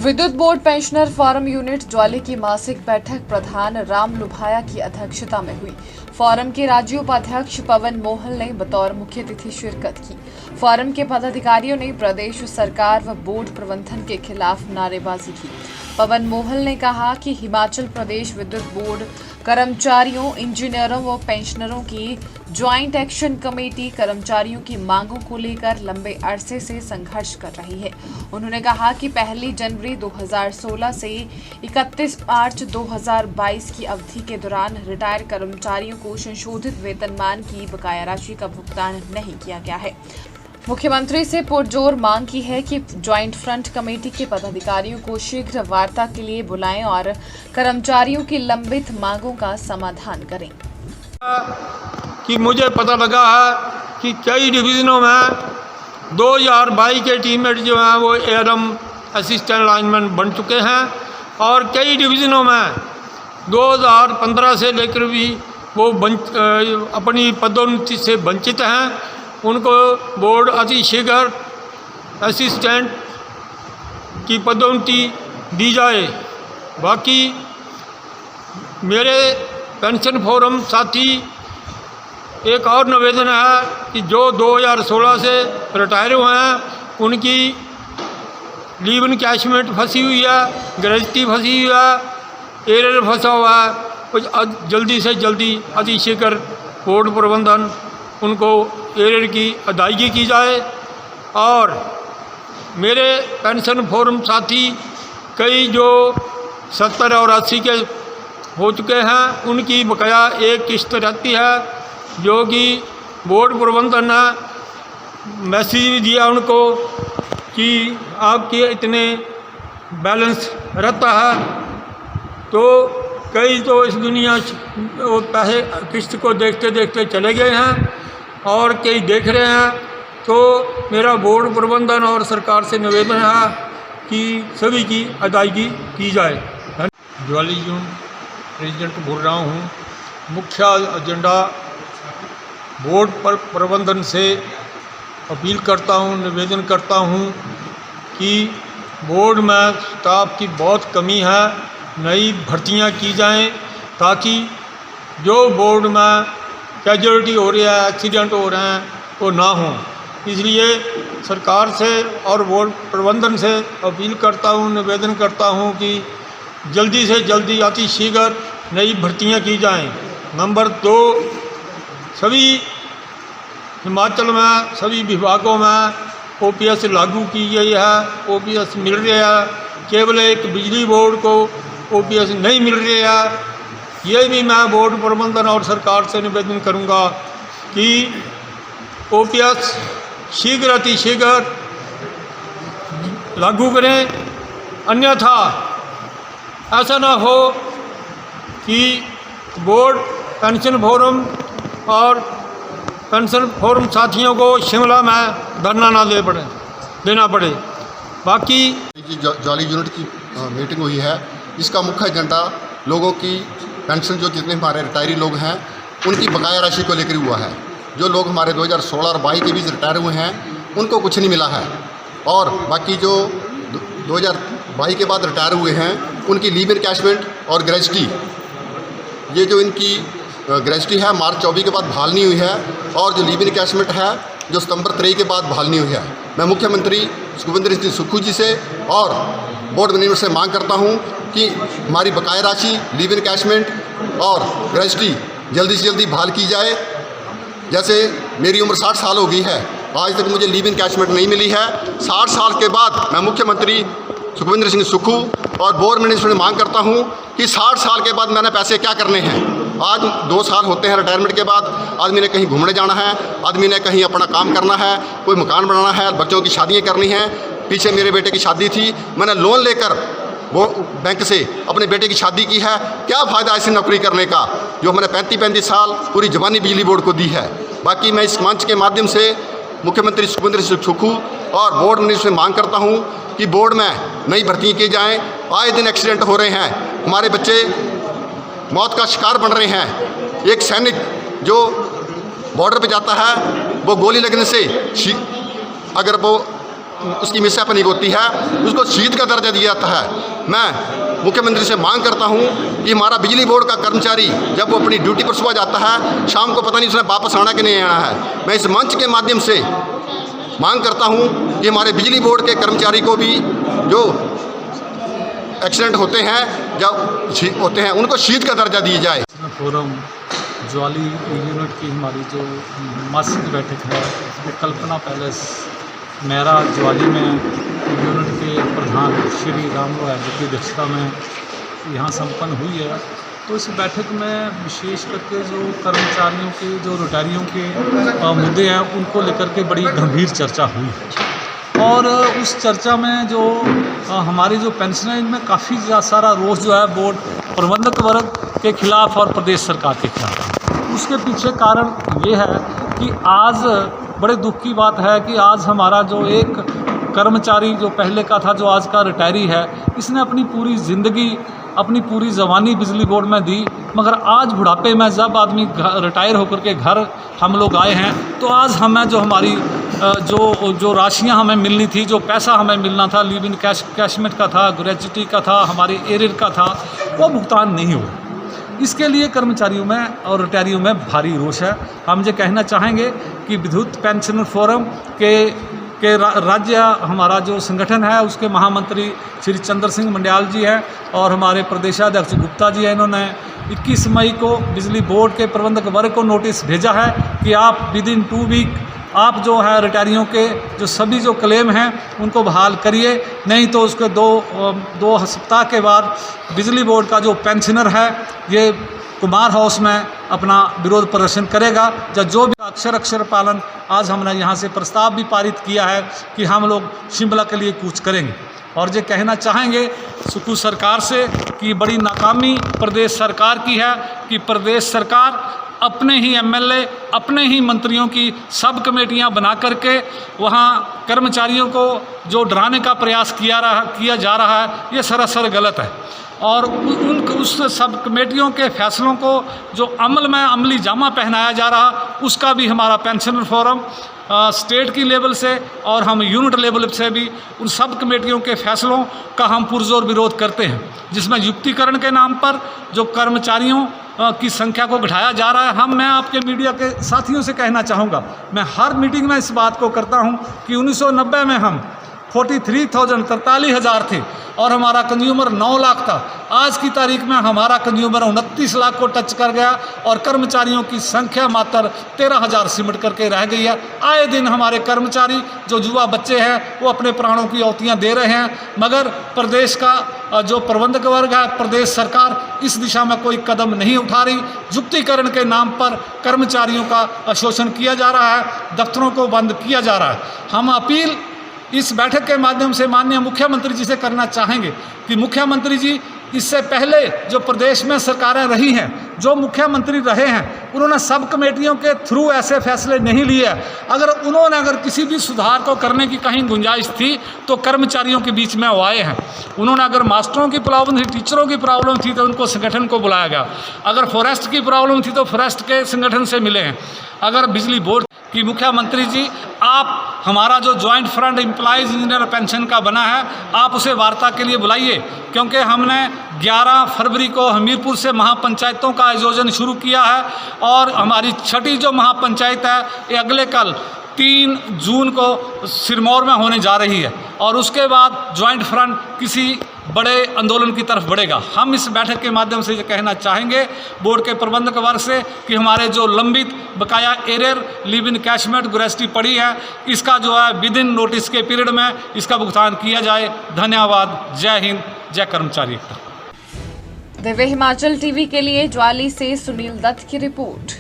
विद्युत board pensioner forum unit Jawali की मासिक बैठक प्रधान राम लुभाया की अध्यक्षता में हुई। फोरम के राज्य उपाध्यक्ष पवन मोहन ने बतौर मुख्य अतिथि शिरकत की। फोरम के पदाधिकारियों ने प्रदेश सरकार व बोर्ड प्रबंधन के खिलाफ नारेबाजी की। पवन मोहन ने कहा कि हिमाचल प्रदेश विद्युत बोर्ड कर्मचारियों, इंजीनियरों व पेंशनरों की ज्वाइंट एक्शन कमेटी कर्मचारियों की मांगों को लेकर लंबे अरसे से संघर्ष कर रही है। उन्होंने कहा कि 1 जनवरी 2016 से 31 मार्च 2022 की अवधि के दौरान रिटायर कर्मचारियों को संशोधित वेतनमान की बकाया राशि का भुगतान नहीं किया गया है। मुख्यमंत्री से पुरजोर मांग की है कि ज्वाइंट फ्रंट कमेटी के पदाधिकारियों को शीघ्र वार्ता के लिए बुलाएं और कर्मचारियों की लंबित मांगों का समाधान करें। कि मुझे पता लगा है कि कई डिवीज़नों में 2022 के टीममेट जो हैं वो एआरएम असिस्टेंट लाइनमैन बन चुके हैं और कई डिवीज़नों में 2015 से लेकर भी वो अपनी पदोन्नति से वंचित हैं। उनको बोर्ड अति शीघ्र असिस्टेंट की पदोन्नति दी जाए। बाकी मेरे पेंशन फोरम साथी एक और निवेदन है कि जो 2016 से रिटायर हुए हैं उनकी लीव इनकैशमेंट फंसी हुई है, ग्रेजुटी फंसी हुई है, एरर फंसा हुआ है, कुछ जल्दी से जल्दी अति शीघ्र बोर्ड प्रबंधन उनको एरर की अदायगी की जाए। और मेरे पेंशन फोरम साथी कई जो 70 और 80 के हो चुके हैं उनकी बकाया एक किस्त रहती है, जो कि बोर्ड प्रबंधन ने मैसेज भी दिया उनको कि आपके इतने बैलेंस रहता है। तो कई तो इस दुनिया वो पैसे किस्त को देखते देखते चले गए हैं और कई देख रहे हैं। तो मेरा बोर्ड प्रबंधन और सरकार से निवेदन है कि सभी की अदायगी की जाए। ज्वाली यूनिट प्रेसिडेंट बोल रहा हूँ। मुख्य एजेंडा बोर्ड पर प्रबंधन से अपील करता हूँ, निवेदन करता हूँ कि बोर्ड में स्टाफ की बहुत कमी है, नई भर्तियाँ की जाएं ताकि जो बोर्ड में कैजुअलिटी हो रही है, एक्सीडेंट हो रहे हैं वो ना हो। इसलिए सरकार से और बोर्ड प्रबंधन से अपील करता हूँ, निवेदन करता हूँ कि जल्दी से जल्दी अति शीघ्र नई भर्तियाँ की जाएं। नंबर 2, सभी हिमाचल में सभी विभागों में ओपीएस लागू की गई है, ओपीएस मिल रहा है। केवल एक बिजली बोर्ड को ओपीएस नहीं मिल रहा है। ये भी मैं बोर्ड प्रबंधन और सरकार से निवेदन करूंगा कि ओपीएस शीघ्र अति शीघ्र लागू करें, अन्यथा ऐसा ना हो कि बोर्ड पेंशन फोरम और पेंशन फोरम साथियों को शिमला में धरना ना देना पड़े। बाकी ज्वाली यूनिट की मीटिंग हुई है। इसका मुख्य एजेंडा लोगों की पेंशन, जो जितने हमारे रिटायरी लोग हैं उनकी बकाया राशि को लेकर हुआ है। जो लोग हमारे 2016 और 22 के बीच रिटायर हुए हैं उनको कुछ नहीं मिला है, और बाकी जो 2022 के बाद रिटायर हुए हैं उनकी लीव इनकैशमेंट और ग्रेजुटी, ये जो इनकी ग्रेजुटी है मार्च 24 के बाद बहाल नहीं हुई है, और जो लीव इनकैशमेंट है जो सितंबर 23 के बाद बहाल नहीं हुई है। मैं मुख्यमंत्री सुखविंदर सिंह सुक्खू जी से और बोर्ड मैनेजमेंट से मांग करता हूं कि हमारी बकाया राशि, लीव इनकैशमेंट और ग्रेजुटी जल्दी से जल्दी बहाल की जाए। जैसे मेरी उम्र 60 साल हो गई है, आज तक मुझे लीव इनकैशमेंट नहीं मिली है। 60 साल के बाद मैं मुख्यमंत्री सुखविंदर सिंह सुक्खू और बोर्ड मैनेजमेंट मांग करता हूं कि 60 साल के बाद मैंने पैसे क्या करने हैं। आज 2 साल होते हैं रिटायरमेंट के बाद, आदमी ने कहीं घूमने जाना है, आदमी ने कहीं अपना काम करना है, कोई मकान बनाना है, बच्चों की शादियाँ करनी हैं। पीछे मेरे बेटे की शादी थी, मैंने लोन लेकर वो बैंक से अपने बेटे की शादी की है। क्या फ़ायदा ऐसी नौकरी करने का जो मैंने 35 साल पूरी जवानी बिजली बोर्ड को दी है। बाकी मैं इस मंच के माध्यम से मुख्यमंत्री सुखविंदर सिंह सुक्खू और बोर्ड मैनेजमेंट से मांग करता हूं कि बोर्ड में नई भर्तियाँ की जाएं। आए दिन एक्सीडेंट हो रहे हैं, हमारे बच्चे मौत का शिकार बन रहे हैं। एक सैनिक जो बॉर्डर पे जाता है वो गोली लगने से अगर वो उसकी मिस्या पर निभोती है उसको शहीद का दर्जा दिया जाता है। मैं मुख्यमंत्री से मांग करता हूं कि हमारा बिजली बोर्ड का कर्मचारी जब वो अपनी ड्यूटी पर सुबह जाता है, शाम को पता नहीं उसने वापस आना कि नहीं आना है। मैं इस मंच के माध्यम से मांग करता हूं कि हमारे बिजली बोर्ड के कर्मचारी को भी जो एक्सीडेंट होते हैं जब होते हैं उनको शहीद का दर्जा दिया जाए। फोरम ज्वाली यूनिट की हमारी जो मासिक बैठक है वो कल्पना पैलेस मेरा ज्वाली में यूनिट के प्रधान श्री राम लोहाया की अध्यक्षता में यहाँ संपन्न हुई है। तो इस बैठक में विशेष करके जो कर्मचारियों के जो रिटायरियों के मुद्दे हैं उनको लेकर के बड़ी गंभीर चर्चा हुई और उस चर्चा में जो हमारी जो पेंशन है इनमें काफ़ी सारा रोष जो है बोर्ड प्रबंधक वर्ग के खिलाफ और प्रदेश सरकार के खिलाफ। उसके पीछे कारण ये है कि आज बड़े दुख की बात है कि आज हमारा जो एक कर्मचारी जो पहले का था जो आज का रिटायरी है, इसने अपनी पूरी ज़िंदगी अपनी पूरी जवानी बिजली बोर्ड में दी, मगर आज बुढ़ापे में जब आदमी रिटायर होकर के घर हम लोग आए हैं तो आज हमें जो हमारी जो राशियां हमें मिलनी थी, जो पैसा हमें मिलना था, लीव इन कैशमेंट का था, ग्रेच्युटी का था, हमारे एरियर का था, वो भुगतान नहीं हुआ। इसके लिए कर्मचारियों में और रिटायरियों में भारी रोष है। हम ये कहना चाहेंगे कि विद्युत पेंशन फोरम के राज्य हमारा जो संगठन है उसके महामंत्री श्री चंद्र सिंह मंडियाल जी हैं और हमारे प्रदेशाध्यक्ष गुप्ता जी हैं। इन्होंने 21 मई को बिजली बोर्ड के प्रबंधक वर्ग को नोटिस भेजा है कि आप विद इन 2 वीक आप जो है रिटायरियों के जो सभी जो क्लेम हैं उनको बहाल करिए, नहीं तो उसके दो सप्ताह के बाद बिजली बोर्ड का जो पेंशनर है ये कुमार हाउस में अपना विरोध प्रदर्शन करेगा। जो भी अक्षर पालन आज हमने यहाँ से प्रस्ताव भी पारित किया है कि हम लोग शिमला के लिए कूच करेंगे। और ये कहना चाहेंगे सुकू सरकार से कि बड़ी नाकामी प्रदेश सरकार की है कि प्रदेश सरकार अपने ही एमएलए अपने ही मंत्रियों की सब कमेटियां बना करके वहां कर्मचारियों को जो डराने का प्रयास किया जा रहा है, ये सरासर गलत है। और उस सब कमेटियों के फैसलों को जो अमल में अमली जामा पहनाया जा रहा, उसका भी हमारा पेंशनर फोरम स्टेट की लेवल से और हम यूनिट लेवल से भी उन सब कमेटियों के फैसलों का हम पुरजोर विरोध करते हैं, जिसमें युक्तिकरण के नाम पर जो कर्मचारियों की संख्या को घटाया जा रहा है। मैं आपके मीडिया के साथियों से कहना चाहूँगा, मैं हर मीटिंग में इस बात को करता हूँ कि 1990 में हम 43,000 थे और हमारा कंज्यूमर 9 लाख था। आज की तारीख में हमारा कंज्यूमर 29 लाख को टच कर गया और कर्मचारियों की संख्या मात्र 13,000 सिमट करके रह गई है। आए दिन हमारे कर्मचारी जो युवा बच्चे हैं वो अपने प्राणों की आहुतियाँ दे रहे हैं, मगर प्रदेश का जो प्रबंधक वर्ग है, प्रदेश सरकार इस दिशा में कोई कदम नहीं उठा रही। युक्तिकरण के नाम पर कर्मचारियों का शोषण किया जा रहा है, दफ्तरों को बंद किया जा रहा है। हम अपील इस बैठक के माध्यम से माननीय मुख्यमंत्री जी से करना चाहेंगे कि मुख्यमंत्री जी, इससे पहले जो प्रदेश में सरकारें रही हैं, जो मुख्यमंत्री रहे हैं, उन्होंने सब कमेटियों के थ्रू ऐसे फैसले नहीं लिए। अगर किसी भी सुधार को करने की कहीं गुंजाइश थी तो कर्मचारियों के बीच में वो आए हैं। उन्होंने अगर मास्टरों की प्रॉब्लम थी, टीचरों की प्रॉब्लम थी तो उनको संगठन को बुलाया गया। अगर फॉरेस्ट की प्रॉब्लम थी तो फॉरेस्ट के संगठन से मिले हैं। अगर बिजली बोर्ड की मुख्यमंत्री जी, आप हमारा जो joint front employees engineer pension का बना है, आप उसे वार्ता के लिए बुलाइए, क्योंकि हमने 11 फरवरी को हमीरपुर से महापंचायतों का आयोजन शुरू किया है और हमारी 6ठी जो महापंचायत है ये अगले कल 3 जून को सिरमौर में होने जा रही है और उसके बाद जॉइंट फ्रंट किसी बड़े आंदोलन की तरफ बढ़ेगा। हम इस बैठक के माध्यम से ये कहना चाहेंगे बोर्ड के प्रबंधक वर्ग से कि हमारे जो लंबित बकाया एरियर, लिव इन कैशमेंट, ग्रेच्युटी पड़ी है, इसका जो है विद इन नोटिस के पीरियड में इसका भुगतान किया जाए। धन्यवाद। जय हिंद, जय कर्मचारी। दिव्य हिमाचल टीवी के लिए ज्वाली से सुनील दत्त की रिपोर्ट।